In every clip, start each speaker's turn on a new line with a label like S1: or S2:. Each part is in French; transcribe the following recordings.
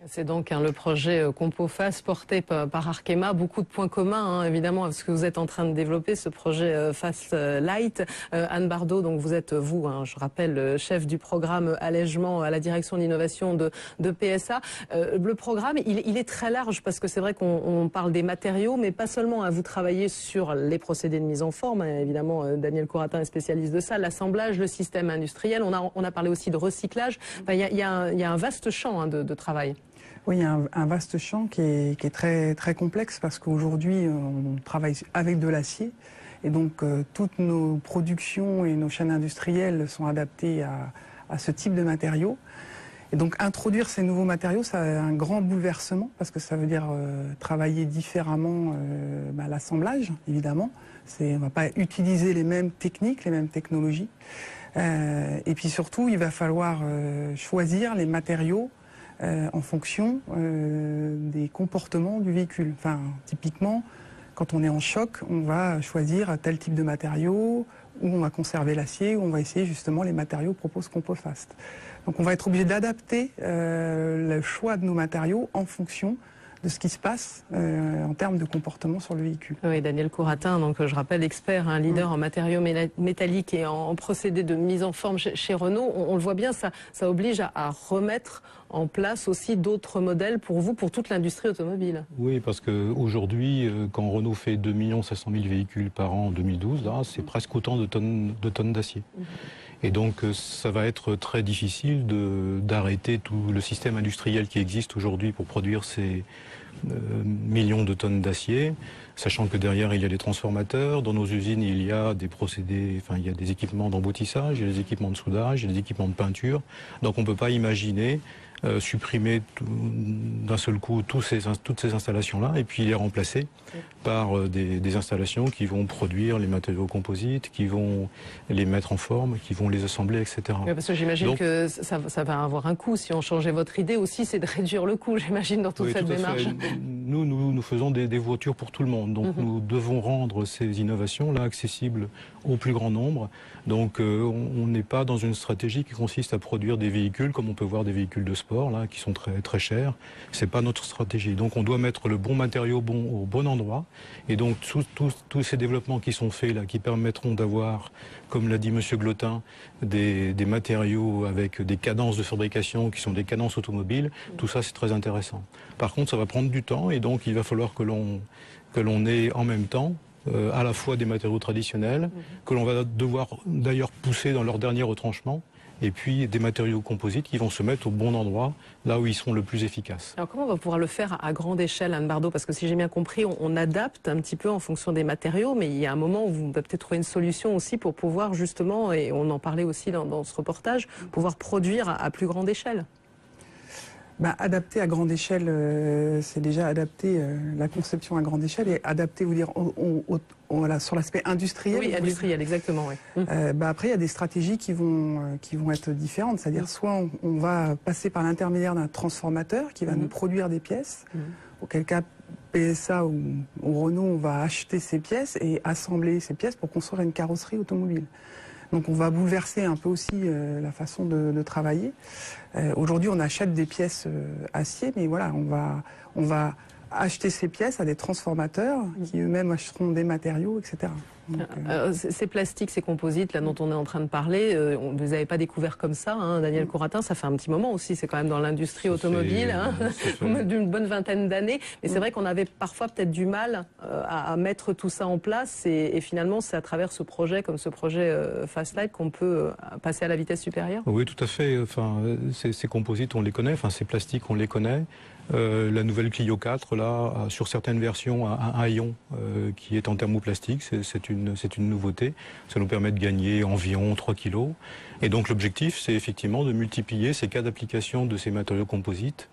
S1: C'est donc le projet CompoFast porté par Arkema. Beaucoup de points communs, évidemment, avec ce que vous êtes en train de développer, ce projet Fast Light. Anne Bardot, donc vous êtes, je rappelle, chef du programme allègement à la direction de l'innovation de PSA. Le programme, il est très large parce que c'est vrai qu'on parle des matériaux, mais pas seulement. Vous travaillez sur les procédés de mise en forme. Évidemment, Daniel Couratin est spécialiste de ça. L'assemblage, le système industriel. On a parlé aussi de recyclage. Enfin, il y a un vaste champ de travail.
S2: Oui, il y a un vaste champ qui est très, très complexe parce qu'aujourd'hui, on travaille avec de l'acier et donc toutes nos productions et nos chaînes industrielles sont adaptées à ce type de matériaux. Et donc introduire ces nouveaux matériaux, ça a un grand bouleversement parce que ça veut dire travailler différemment l'assemblage, évidemment. On ne va pas utiliser les mêmes techniques, les mêmes technologies. Et puis surtout, il va falloir choisir les matériaux en fonction des comportements du véhicule. Enfin, typiquement, quand on est en choc, on va choisir tel type de matériaux, ou on va conserver l'acier, ou on va essayer justement les matériaux propose CompoFast. Donc on va être obligé d'adapter le choix de nos matériaux en fonction de ce qui se passe en termes de comportement sur le véhicule.
S1: Oui, Daniel Couratin, donc je rappelle, expert, un leader en matériaux métalliques et en procédé de mise en forme chez Renault. On le voit bien, ça oblige à remettre en place aussi d'autres modèles pour vous, pour toute l'industrie automobile.
S3: Oui, parce qu'aujourd'hui, quand Renault fait 2 500 000 véhicules par an en 2012, là, c'est presque autant de tonnes d'acier. Et donc, ça va être très difficile d'arrêter tout le système industriel qui existe aujourd'hui pour produire ces millions de tonnes d'acier, sachant que derrière, il y a des transformateurs. Dans nos usines, il y a des procédés, enfin, il y a des équipements d'emboutissage, il y a des équipements de soudage, il y a des équipements de peinture. Donc, on ne peut pas imaginer supprimer d'un seul coup toutes ces installations-là et puis les remplacer par des installations qui vont produire les matériaux composites, qui vont les mettre en forme, qui vont les assembler, etc.
S1: Oui, parce que j'imagine que ça va avoir un coût. Si on changeait votre idée aussi, c'est de réduire le coût, j'imagine, dans toute cette démarche.
S3: Nous faisons des voitures pour tout le monde. Donc nous devons rendre ces innovations-là accessibles au plus grand nombre. Donc on n'est pas dans une stratégie qui consiste à produire des véhicules comme on peut voir des véhicules de sport là, qui sont très, très chers. C'est pas notre stratégie. Donc on doit mettre le bon matériau au bon endroit. Et donc tous ces développements qui sont faits là, qui permettront d'avoir, comme l'a dit Monsieur Glotin, des matériaux avec des cadences de fabrication qui sont des cadences automobiles, tout ça c'est très intéressant. Par contre, ça va prendre du temps et donc il va falloir que l'on ait en même temps à la fois des matériaux traditionnels, que l'on va devoir d'ailleurs pousser dans leur dernier retranchement, et puis des matériaux composites qui vont se mettre au bon endroit, là où ils sont le plus efficaces.
S1: Alors comment on va pouvoir le faire à grande échelle, Anne Bardot? Parce que si j'ai bien compris, on adapte un petit peu en fonction des matériaux, mais il y a un moment où vous devez peut-être trouver une solution aussi pour pouvoir justement, et on en parlait aussi dans ce reportage, pouvoir produire à plus grande échelle.
S2: Adapter à grande échelle, c'est déjà adapter la conception à grande échelle et adapter, vous dire, voilà, sur l'aspect industriel.
S1: Oui, industriel, exactement. Oui.
S2: Après, il y a des stratégies qui vont être différentes. C'est-à-dire, soit on va passer par l'intermédiaire d'un transformateur qui va nous produire des pièces, auquel cas PSA ou Renault, on va acheter ces pièces et assembler ces pièces pour construire une carrosserie automobile. Donc on va bouleverser un peu aussi la façon de travailler. Aujourd'hui, on achète des pièces acier, mais voilà, on va acheter ces pièces à des transformateurs qui eux-mêmes achèteront des matériaux, etc. Donc,
S1: ces plastiques, ces composites là dont on est en train de parler, vous ne les avez pas découverts comme ça, Daniel Couratin, ça fait un petit moment aussi, c'est quand même dans l'industrie automobile, d'une bonne vingtaine d'années, mais c'est vrai qu'on avait parfois peut-être du mal à mettre tout ça en place et finalement c'est à travers ce projet, comme ce projet Fast Light, qu'on peut passer à la vitesse supérieure.
S3: Oui, tout à fait, enfin, ces composites on les connaît, enfin ces plastiques on les connaît. La nouvelle Clio 4, là, sur certaines versions, un haillon qui est en thermoplastique, c'est une nouveauté. Ça nous permet de gagner environ 3 kilos. Et donc l'objectif, c'est effectivement de multiplier ces cas d'application de ces matériaux composites.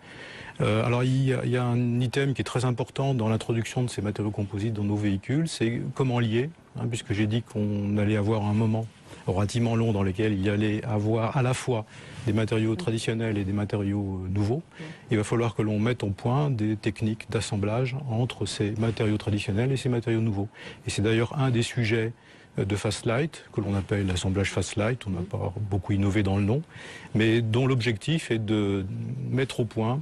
S3: Alors il y a un item qui est très important dans l'introduction de ces matériaux composites dans nos véhicules, c'est comment lier, puisque j'ai dit qu'on allait avoir un moment relativement long dans lequel il y allait avoir à la fois des matériaux traditionnels et des matériaux nouveaux. Il va falloir que l'on mette au point des techniques d'assemblage entre ces matériaux traditionnels et ces matériaux nouveaux. Et c'est d'ailleurs un des sujets de Fast Light, que l'on appelle l'assemblage Fast Light, on n'a pas beaucoup innové dans le nom, mais dont l'objectif est de mettre au point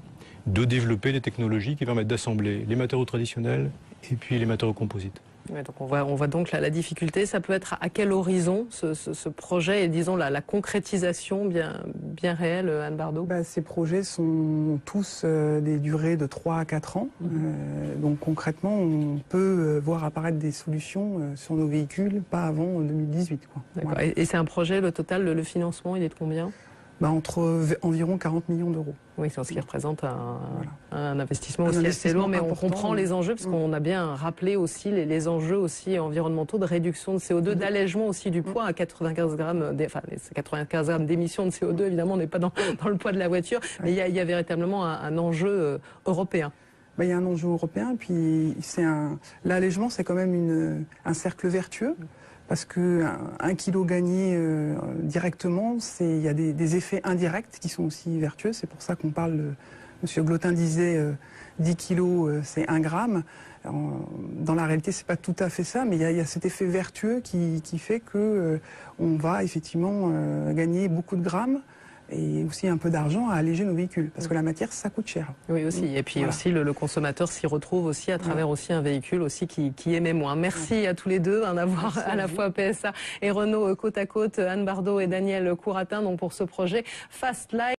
S3: de développer des technologies qui permettent d'assembler les matériaux traditionnels et puis les matériaux composites.
S1: Ouais, donc on voit donc la difficulté. Ça peut être à quel horizon ce projet et disons la concrétisation bien réelle, Anne Bardot?
S2: Ces projets sont tous des durées de 3 à 4 ans. Donc concrètement, on peut voir apparaître des solutions sur nos véhicules pas avant 2018.
S1: Voilà. Et c'est un projet, le total, le financement, il est de combien?
S2: Entre environ 40 millions d'euros.
S1: Oui, c'est ce qui représente un investissement aussi assez lourd, mais on comprend les enjeux, parce qu'on a bien rappelé aussi les enjeux aussi environnementaux de réduction de CO2, d'allègement aussi du poids à 95 grammes, les 95 grammes d'émissions de CO2, évidemment, on n'est pas dans le poids de la voiture, mais il y a véritablement un enjeu européen.
S2: Il y a un enjeu européen, puis l'allègement, c'est quand même un cercle vertueux. Parce qu'un kilo gagné directement, il y a des effets indirects qui sont aussi vertueux. C'est pour ça qu'on parle, M. Glotin disait 10 kilos, c'est 1 gramme. Dans la réalité, c'est pas tout à fait ça, mais il y a cet effet vertueux qui fait qu'on va effectivement gagner beaucoup de grammes et aussi un peu d'argent à alléger nos véhicules, parce que la matière, ça coûte cher.
S1: Oui, aussi. Et puis aussi, le consommateur s'y retrouve aussi à travers aussi un véhicule aussi qui émet moins. Merci à tous les deux d'avoir à la fois PSA et Renault côte à côte, Anne Bardot et Daniel Couratin, donc pour ce projet Fast Light.